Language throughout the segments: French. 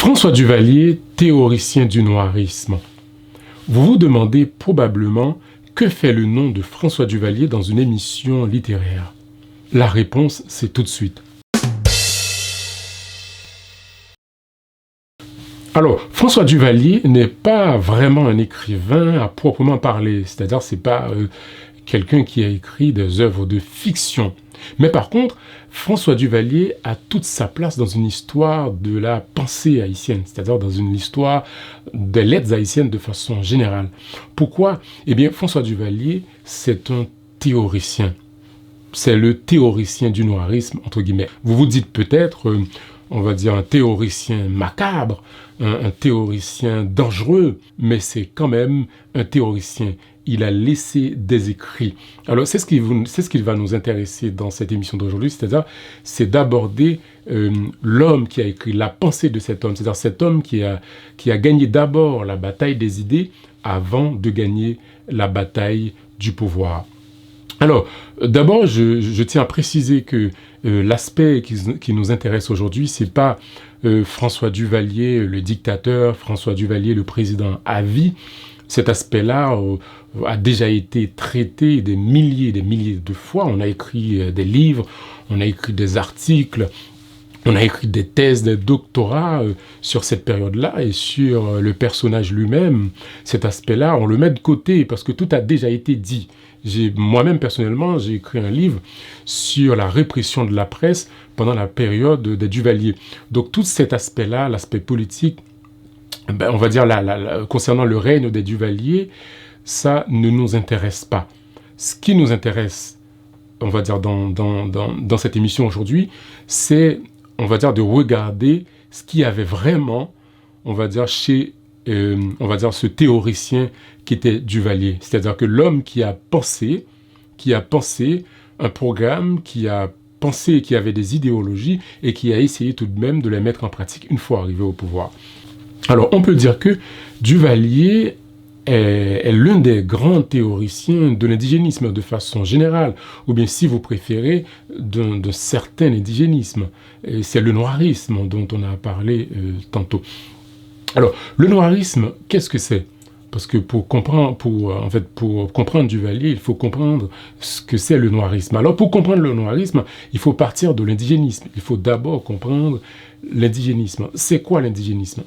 François Duvalier, théoricien du noirisme. Vous vous demandez probablement que fait le nom de François Duvalier dans une émission littéraire. La réponse, c'est tout de suite. Alors, François Duvalier n'est pas vraiment un écrivain à proprement parler, c'est-à-dire c'est pas quelqu'un qui a écrit des œuvres de fiction. Mais par contre, François Duvalier a toute sa place dans une histoire de la pensée haïtienne, c'est-à-dire dans une histoire des lettres haïtiennes de façon générale. Pourquoi ? Eh bien, François Duvalier, c'est un théoricien. C'est le théoricien du noirisme, entre guillemets. Vous vous dites peut-être, on va dire un théoricien macabre, un théoricien dangereux, mais c'est quand même un théoricien. Il a laissé des écrits. Alors, c'est ce qui va nous intéresser dans cette émission d'aujourd'hui, c'est d'aborder l'homme qui a écrit, la pensée de cet homme, c'est-à-dire cet homme qui a gagné d'abord la bataille des idées avant de gagner la bataille du pouvoir. Alors, d'abord, je tiens à préciser que l'aspect qui nous intéresse aujourd'hui, c'est pas François Duvalier, le dictateur, François Duvalier, le président à vie. Cet aspect-là a déjà été traité des milliers de fois. On a écrit des livres, on a écrit des articles, on a écrit des thèses, des doctorats sur cette période-là et sur le personnage lui-même. Cet aspect-là, on le met de côté parce que tout a déjà été dit. Moi-même, personnellement, j'ai écrit un livre sur la répression de la presse pendant la période des Duvalier. Donc tout cet aspect-là, l'aspect politique, on va dire concernant le règne des Duvalier, ça ne nous intéresse pas. Ce qui nous intéresse, on va dire dans cette émission aujourd'hui, c'est, on va dire, de regarder ce qu'il y avait vraiment, on va dire, chez ce théoricien qui était Duvalier. C'est-à-dire que l'homme qui a pensé un programme, qui a pensé, qui avait des idéologies et qui a essayé tout de même de les mettre en pratique une fois arrivé au pouvoir. Alors, on peut dire que Duvalier est l'un des grands théoriciens de l'indigénisme de façon générale, ou bien, si vous préférez, d'un certain indigénisme. Et c'est le noirisme dont on a parlé tantôt. Alors, le noirisme, qu'est-ce que c'est ? Parce que pour comprendre Duvalier, il faut comprendre ce que c'est le noirisme. Alors, pour comprendre le noirisme, il faut partir de l'indigénisme. Il faut d'abord comprendre l'indigénisme. C'est quoi l'indigénisme ?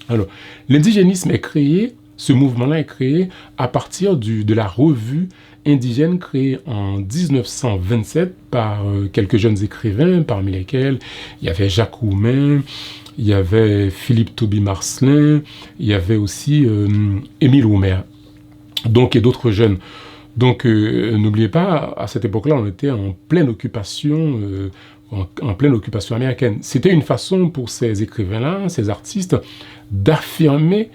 Alors, l'indigénisme est créé, ce mouvement-là est créé à partir de la revue indigène créée en 1927 par quelques jeunes écrivains, parmi lesquels il y avait Jacques Roumain, il y avait Philippe Tauby-Marcelin, il y avait aussi Émile Oumer, donc, et d'autres jeunes. Donc, n'oubliez pas, à cette époque-là, on était en pleine occupation américaine. C'était une façon pour ces écrivains-là, ces artistes, d'affirmer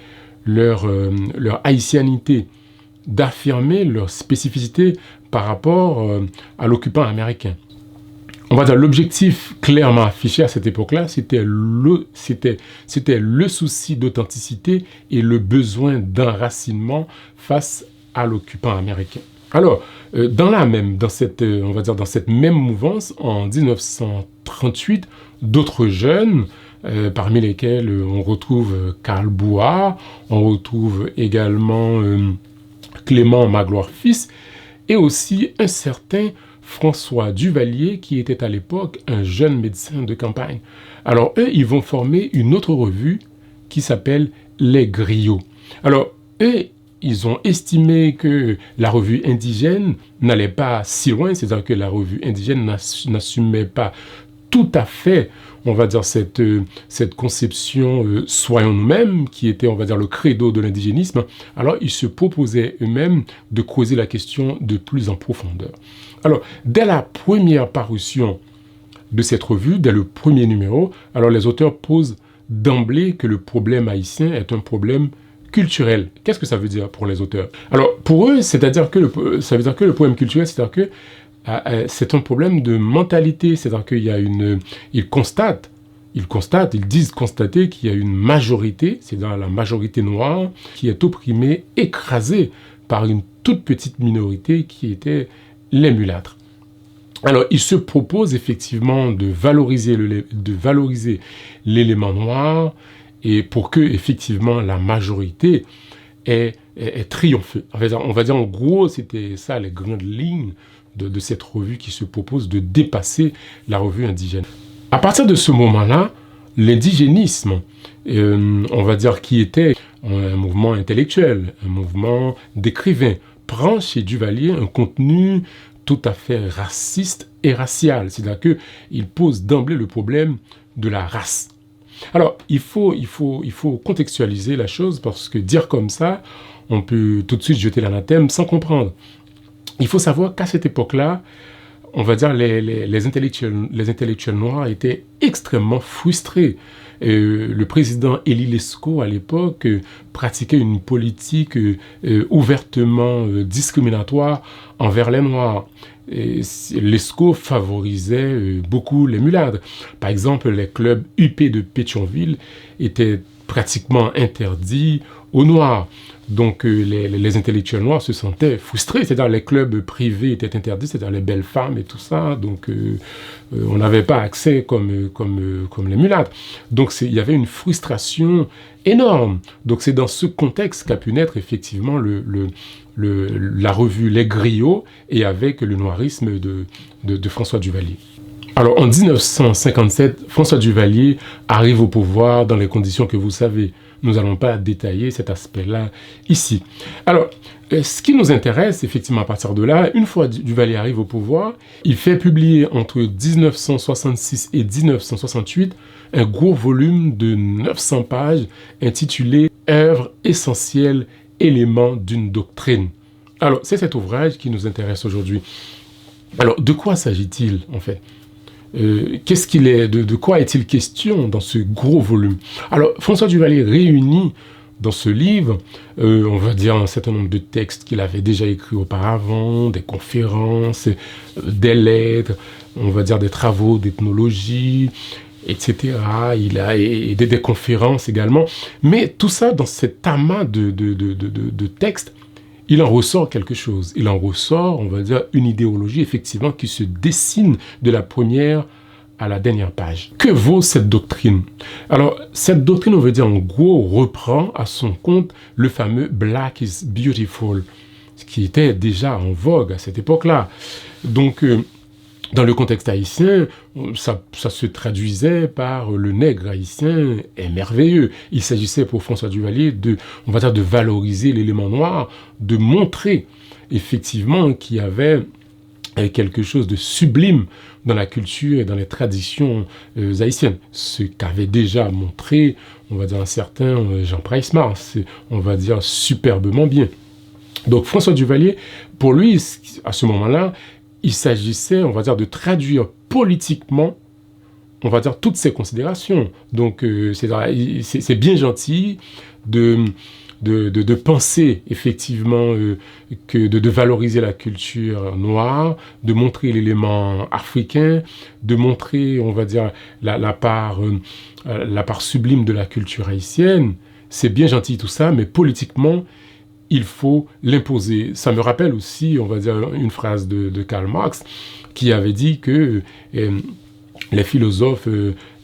leur haïtianité, d'affirmer leur spécificité par rapport à l'occupant américain. On va dire l'objectif clairement affiché à cette époque-là, c'était le souci d'authenticité et le besoin d'enracinement face à l'occupant américain. Alors, dans cette même mouvance, en 1938, d'autres jeunes, parmi lesquels on retrouve Karl Bouart, on retrouve également Clément Magloire-Fils, et aussi un certain François Duvalier, qui était à l'époque un jeune médecin de campagne. Alors, eux, ils vont former une autre revue qui s'appelle Les Griots. Alors, eux, ils ont estimé que la revue indigène n'allait pas si loin, c'est-à-dire que la revue indigène n'assumait pas tout à fait, on va dire, cette conception « soyons nous-mêmes », qui était, on va dire, le credo de l'indigénisme. Alors, ils se proposaient eux-mêmes de creuser la question de plus en profondeur. Alors, dès la première parution de cette revue, dès le premier numéro, alors les auteurs posent d'emblée que le problème haïtien est un problème culturel. Qu'est-ce que ça veut dire pour les auteurs ? Alors, pour eux, ça veut dire que le problème culturel, c'est-à-dire que c'est un problème de mentalité, c'est-à-dire qu'il y a ils disent constater qu'il y a une majorité, c'est-à-dire la majorité noire, qui est opprimée, écrasée par une toute petite minorité qui était les mulâtres. Alors, il se propose effectivement de valoriser l'élément noir et pour que effectivement la majorité ait triomphé. On va dire en gros, c'était ça les grandes lignes de cette revue qui se propose de dépasser la revue indigène. À partir de ce moment-là, l'indigénisme, on va dire qui était un mouvement intellectuel, un mouvement d'écrivains, prend chez Duvalier un contenu tout à fait raciste et racial. C'est-à-dire qu'il pose d'emblée le problème de la race. Alors, il faut contextualiser la chose parce que dire comme ça, on peut tout de suite jeter l'anathème sans comprendre. Il faut savoir qu'à cette époque-là, on va dire les intellectuels noirs étaient extrêmement frustrés. Le président Élie Lescaut, à l'époque, pratiquait une politique ouvertement discriminatoire envers les Noirs. Lescaut favorisait beaucoup les mulâtres. Par exemple, les clubs UP de Pétionville étaient pratiquement interdits aux Noirs. Donc les intellectuels noirs se sentaient frustrés, c'est-à-dire les clubs privés étaient interdits, c'est-à-dire les belles femmes et tout ça, donc on n'avait pas accès comme les mulâtres. Donc il y avait une frustration énorme. Donc c'est dans ce contexte qu'a pu naître effectivement la revue Les Griots et avec le noirisme de François Duvalier. Alors en 1957, François Duvalier arrive au pouvoir dans les conditions que vous savez. Nous n'allons pas détailler cet aspect-là ici. Alors, ce qui nous intéresse, effectivement, à partir de là, une fois Duvalier arrive au pouvoir, il fait publier entre 1966 et 1968 un gros volume de 900 pages intitulé « Œuvre essentielle, élément d'une doctrine ». Alors, c'est cet ouvrage qui nous intéresse aujourd'hui. Alors, de quoi s'agit-il, en fait ? Qu'est-ce qu'il est, de quoi est-il question dans ce gros volume? Alors, François Duvalier réunit dans ce livre, on va dire un certain nombre de textes qu'il avait déjà écrits auparavant, des conférences, des lettres, on va dire des travaux d'ethnologie, etc. Il a des conférences également. Mais tout ça, dans cet amas de textes, il en ressort quelque chose. Il en ressort, on va dire, une idéologie, effectivement, qui se dessine de la première à la dernière page. Que vaut cette doctrine? Alors, cette doctrine, on veut dire, en gros, reprend à son compte le fameux « Black is beautiful », qui était déjà en vogue à cette époque-là. Donc, dans le contexte haïtien, ça se traduisait par le nègre haïtien est merveilleux. Il s'agissait pour François Duvalier on va dire, de valoriser l'élément noir, de montrer effectivement qu'il y avait quelque chose de sublime dans la culture et dans les traditions haïtiennes. Ce qu'avait déjà montré, on va dire, un certain Jean Price-Mars, on va dire superbement bien. Donc François Duvalier, pour lui, à ce moment-là, il s'agissait, on va dire, de traduire politiquement, on va dire, toutes ces considérations. Donc, c'est bien gentil de penser, effectivement, de valoriser la culture noire, de montrer l'élément africain, de montrer, on va dire, la part sublime de la culture haïtienne. C'est bien gentil tout ça, mais politiquement, il faut l'imposer. Ça me rappelle aussi, on va dire, une phrase de Karl Marx qui avait dit que les philosophes,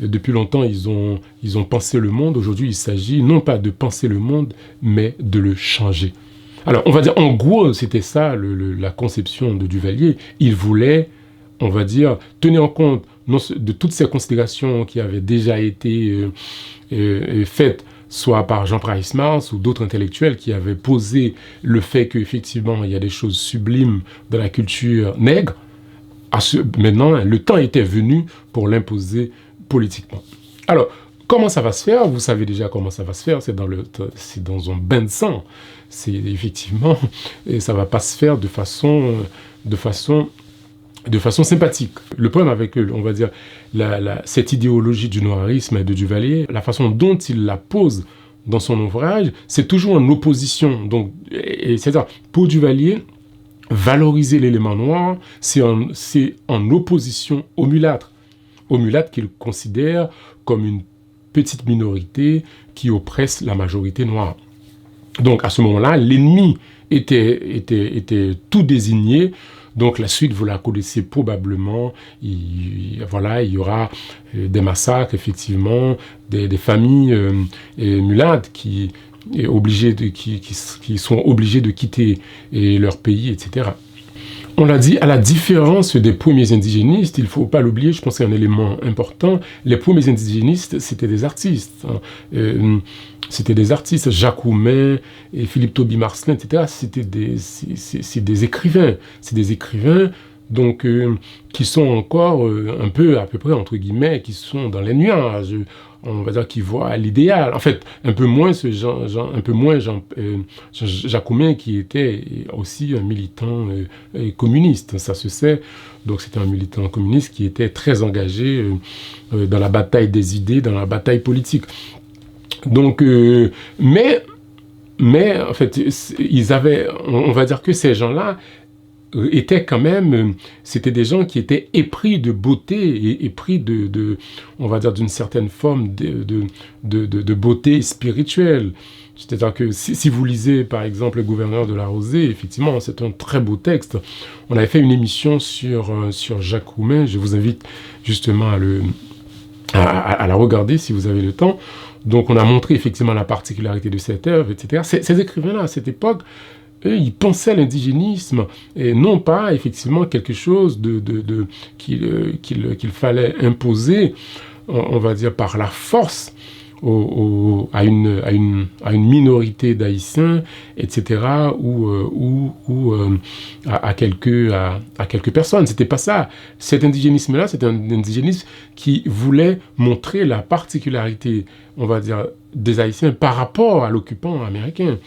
depuis longtemps, ils ont pensé le monde. Aujourd'hui, il s'agit non pas de penser le monde, mais de le changer. Alors, on va dire, en gros, c'était ça la conception de Duvalier. Il voulait, on va dire, tenir compte de toutes ces considérations qui avaient déjà été faites soit par Jean Price-Mars ou d'autres intellectuels qui avaient posé le fait qu'effectivement, il y a des choses sublimes dans la culture nègre. Maintenant, le temps était venu pour l'imposer politiquement. Alors, comment ça va se faire? Vous savez déjà comment ça va se faire. C'est dans un bain de sang. C'est effectivement, et ça va pas se faire de façon sympathique. Le problème avec, on va dire, cette idéologie du noirisme et de Duvalier, la façon dont il la pose dans son ouvrage, c'est toujours en opposition. Donc, c'est-à-dire, pour Duvalier, valoriser l'élément noir, c'est en opposition aux mulâtres. Aux mulâtres qu'il considère comme une petite minorité qui oppresse la majorité noire. Donc, à ce moment-là, l'ennemi était tout désigné Donc la suite, vous la connaissez probablement. Voilà, il y aura des massacres, effectivement, des familles mulâtres qui sont obligés de quitter leur pays, etc. On l'a dit, à la différence des premiers indigénistes, il ne faut pas l'oublier, je pense que c'est un élément important, les premiers indigénistes, c'était des artistes. C'était des artistes, Jacques Roumain, et Philippe Tauby-Marcelin, etc. C'est des écrivains. C'est des écrivains donc, qui sont encore un peu, à peu près, entre guillemets, qui sont dans les nuages. On va dire qu'ils voient l'idéal. En fait, un peu moins Jacques Roumain, qui était aussi un militant communiste, ça se sait. Donc c'était un militant communiste qui était très engagé dans la bataille des idées, dans la bataille politique. Donc, mais en fait, on va dire que ces gens-là étaient quand même, c'était des gens qui étaient épris de beauté et épris on va dire d'une certaine forme de beauté spirituelle. C'est-à-dire que si vous lisez, par exemple, Le Gouverneur de la Rosée, effectivement, c'est un très beau texte. On avait fait une émission sur Jacques Roumain. Je vous invite justement à la regarder si vous avez le temps. Donc, on a montré effectivement la particularité de cette œuvre, etc. Ces écrivains-là, à cette époque, eux, ils pensaient à l'indigénisme et non pas effectivement quelque chose qu'il fallait imposer, on va dire par la force, à une minorité d'Haïtiens, etc., ou à quelques personnes. C'était pas ça. Cet indigénisme-là, c'était un indigénisme qui voulait montrer la particularité, on va dire, des Haïtiens par rapport à l'occupant américain.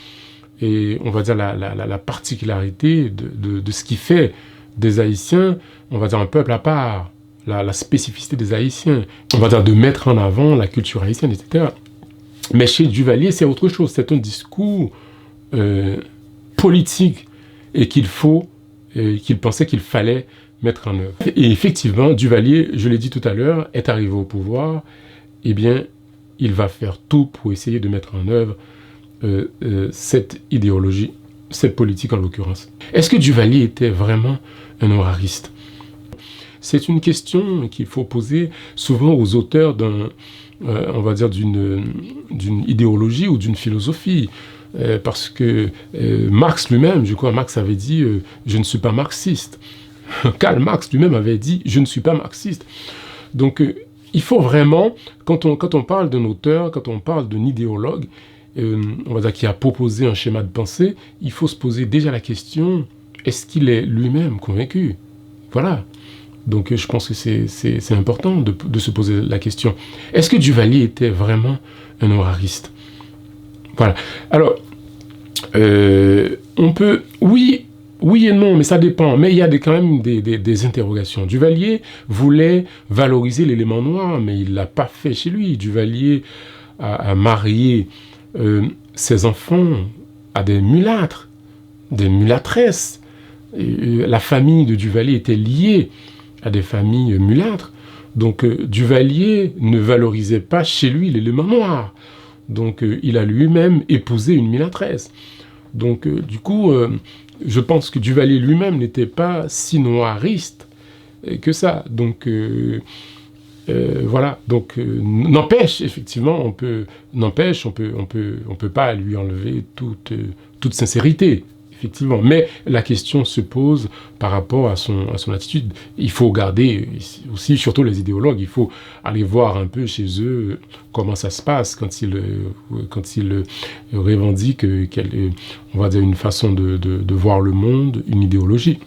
Et on va dire la particularité de ce qui fait des Haïtiens, on va dire un peuple à part, la spécificité des Haïtiens, on va dire de mettre en avant la culture haïtienne, etc. Mais chez Duvalier, c'est autre chose, c'est un discours politique et qu'il pensait qu'il fallait mettre en œuvre. Et effectivement, Duvalier, je l'ai dit tout à l'heure, est arrivé au pouvoir, eh bien, il va faire tout pour essayer de mettre en œuvre cette idéologie, cette politique en l'occurrence. Est-ce que Duvalier était vraiment un noiriste ? C'est une question qu'il faut poser souvent aux auteurs on va dire d'une idéologie ou d'une philosophie. Parce que Marx lui-même, je crois, Marx avait dit « je ne suis pas marxiste ». Karl Marx lui-même avait dit « je ne suis pas marxiste ». Donc, il faut vraiment, quand on parle d'un auteur, quand on parle d'un idéologue, on va dire qui a proposé un schéma de pensée, il faut se poser déjà la question, est-ce qu'il est lui-même convaincu ? Voilà. Donc je pense que c'est important de se poser la question. Est-ce que Duvalier était vraiment un noiriste ? Voilà. Alors, on peut... Oui et non, mais ça dépend. Mais il y a quand même des interrogations. Duvalier voulait valoriser l'élément noir, mais il ne l'a pas fait chez lui. Duvalier a marié ses enfants à des mulâtres, des mulâtresses. La famille de Duvalier était liée à des familles mulâtres. Donc Duvalier ne valorisait pas chez lui l'élément noir. Donc il a lui-même épousé une mulâtresse. Donc du coup, je pense que Duvalier lui-même n'était pas si noiriste que ça. Donc voilà. Donc n'empêche, effectivement, on peut pas lui enlever toute sincérité. Effectivement, mais la question se pose par rapport à son attitude. Il faut regarder aussi, surtout les idéologues, il faut aller voir un peu chez eux comment ça se passe quand ils revendiquent on va dire une façon de voir le monde, une idéologie.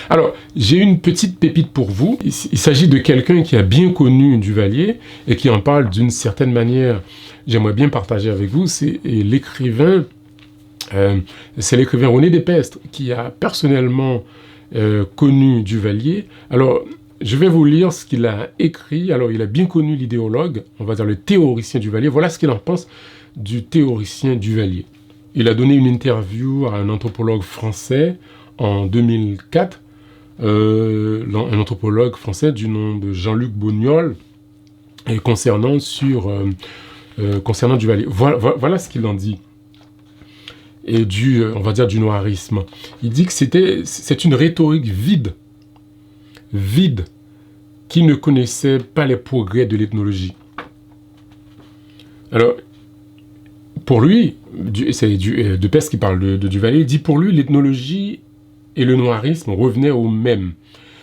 Alors, j'ai une petite pépite pour vous. Il s'agit de quelqu'un qui a bien connu Duvalier et qui en parle d'une certaine manière. J'aimerais bien partager avec vous. C'est l'écrivain René Despestre qui a personnellement connu Duvalier. Alors, je vais vous lire ce qu'il a écrit. Alors, il a bien connu l'idéologue, on va dire le théoricien Duvalier. Voilà ce qu'il en pense du théoricien Duvalier. Il a donné une interview à un anthropologue français en 2004, un anthropologue français du nom de Jean-Luc Bognol, et concernant Duvalier. Voilà ce qu'il en dit. et on va dire, du noirisme. Il dit que c'est une rhétorique vide, qui ne connaissait pas les progrès de l'ethnologie. Alors, pour lui, c'est De Pestre qui parle de Duvalier, il dit pour lui, l'ethnologie et le noirisme revenaient au même,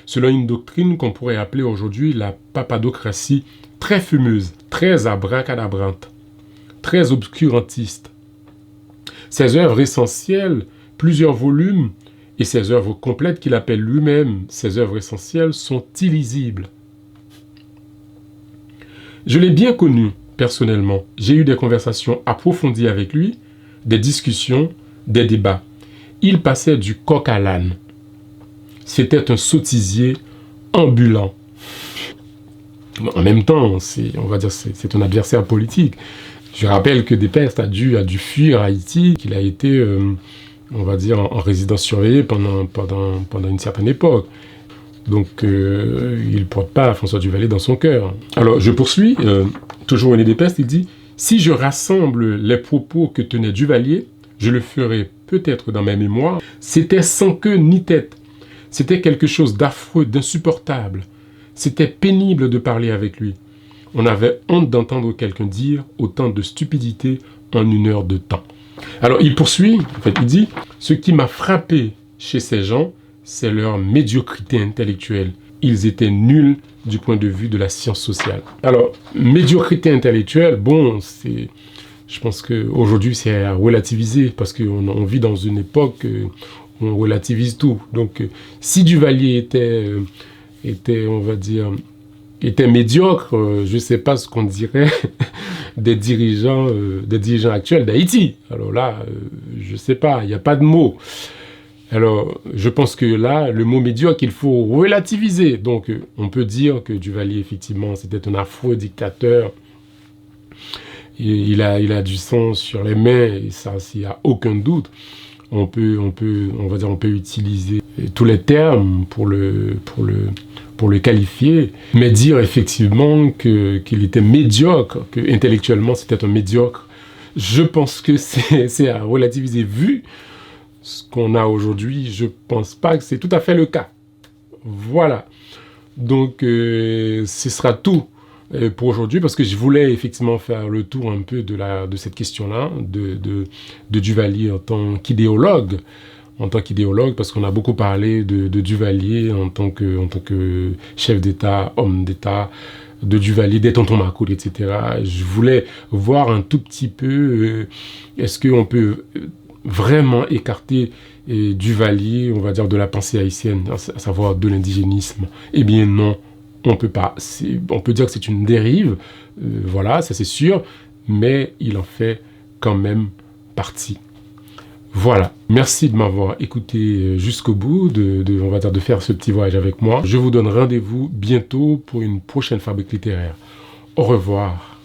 selon une doctrine qu'on pourrait appeler aujourd'hui la papadocratie, très fumeuse, très abracadabrante, très obscurantiste. Ses œuvres essentielles, plusieurs volumes, et ses œuvres complètes qu'il appelle lui-même ses œuvres essentielles, sont illisibles. Je l'ai bien connu, personnellement. J'ai eu des conversations approfondies avec lui, des discussions, des débats. Il passait du coq à l'âne. C'était un sottisier ambulant. En même temps, on va dire c'est un adversaire politique. Je rappelle que De Pestre a dû fuir Haïti, qu'il a été, on va dire, en résidence surveillée pendant une certaine époque. Donc, il ne porte pas François Duvalier dans son cœur. Alors, je poursuis, toujours René De Pestre, il dit « Si je rassemble les propos que tenait Duvalier, je le ferai peut-être dans mes mémoires, c'était sans queue ni tête. C'était quelque chose d'affreux, d'insupportable. C'était pénible de parler avec lui. On avait honte d'entendre quelqu'un dire autant de stupidité en une heure de temps. » Alors, il poursuit, en fait, il dit « Ce qui m'a frappé chez ces gens, c'est leur médiocrité intellectuelle. Ils étaient nuls du point de vue de la science sociale. » Alors, médiocrité intellectuelle, bon, je pense qu'aujourd'hui, c'est à relativiser, parce qu'on vit dans une époque où on relativise tout. Donc, si Duvalier était, on va dire, était médiocre, je ne sais pas ce qu'on dirait des dirigeants actuels d'Haïti. Alors là, je ne sais pas, il n'y a pas de mots. Alors, je pense que là, le mot médiocre, il faut relativiser. Donc, on peut dire que Duvalier, effectivement, c'était un affreux dictateur. Il a du sang sur les mains, et ça, s'il n'y a aucun doute. On peut utiliser tous les termes pour le qualifier, mais dire effectivement qu'il était médiocre, que intellectuellement c'était un médiocre, je pense que c'est à relativiser. Vu ce qu'on a aujourd'hui, je pense pas que c'est tout à fait le cas. Voilà. Donc, ce sera tout pour aujourd'hui, parce que je voulais effectivement faire le tour un peu de cette question-là, de Duvalier en tant qu'idéologue, parce qu'on a beaucoup parlé de Duvalier en tant que chef d'État, homme d'État, de Duvalier, des tontons Macoute, etc. Je voulais voir un tout petit peu, est-ce qu'on peut vraiment écarter Duvalier, on va dire, de la pensée haïtienne, à savoir de l'indigénisme? Eh bien non, on peut pas. On peut dire que c'est une dérive, voilà, ça c'est sûr, mais il en fait quand même partie. Voilà, merci de m'avoir écouté jusqu'au bout, on va dire, de faire ce petit voyage avec moi. Je vous donne rendez-vous bientôt pour une prochaine fabrique littéraire. Au revoir.